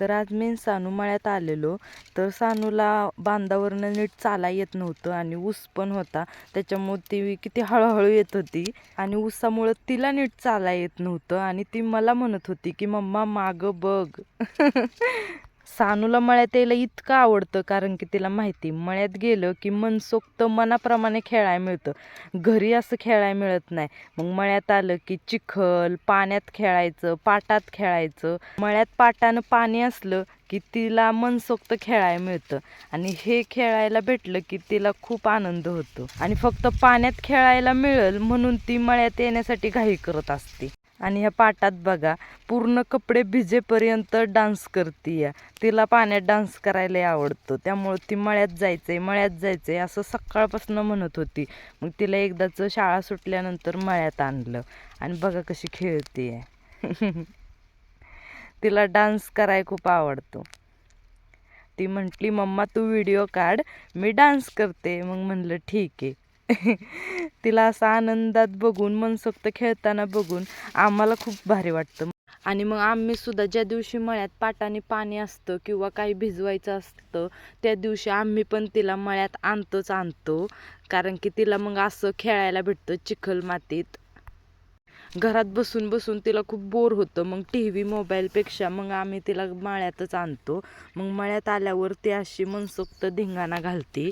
तर आज मी आणि सानू मळ्यात आलेलो. तर सानूला बांधावरनं नीट चाला येत नव्हतं आणि ऊस पण होता, त्याच्यामुळे ती किती हळूहळू येत होती आणि ऊसामुळं तिला नीट चाला येत नव्हतं आणि ती मला म्हणत होती की मम्मा मागं बघ. सानूला मळ्यात यायला इतकं आवडतं कारण की तिला माहिती मळ्यात गेलं की मनसोक्त मनाप्रमाणे खेळायला मिळतं. घरी असं खेळायला मिळत नाही. मग मळ्यात आलं की चिखल, पाण्यात खेळायचं, पाटात खेळायचं. मळ्यात पाटानं पाणी असलं की तिला मनसोक्त खेळायला मिळतं आणि हे खेळायला भेटलं की तिला खूप आनंद होतो आणि फक्त पाण्यात खेळायला मिळेल म्हणून ती मळ्यात येण्यासाठी घाई करत असते. आणि ह्या पाटात बघा पूर्ण कपडे भिजेपर्यंत डान्स करते. तिला पाण्यात डान्स करायला आवडतं, त्यामुळे ती मळ्यात जायचंय असं सकाळपासून म्हणत होती. मग तिला एकदाच शाळा सुटल्यानंतर मळ्यात आणलं आणि बघा कशी खेळते. तिला डान्स करायला खूप आवडतो. ती म्हटली मम्मा तू व्हिडिओ काढ, मी डान्स करते. मग म्हणलं ठीक आहे. तिला असा आनंदात बघून मनसोक्त खेळताना बघून आम्हाला खूप भारी वाटतं. आणि मग आम्ही सुद्धा ज्या दिवशी मळ्यात पाटाने पाणी असतं किंवा काही भिजवायचं असतं त्या दिवशी आम्ही पण तिला मळ्यात आणतो, कारण की तिला मग असं खेळायला भेटतं चिखल मातीत. घरात बसून बसून तिला खूप बोर होतं. मग TV मोबाईलपेक्षा मग आम्ही तिला मळ्यातच आणतो. मग मळ्यात आल्यावर ती अशी मनसोक्त धिंगाणा घालते.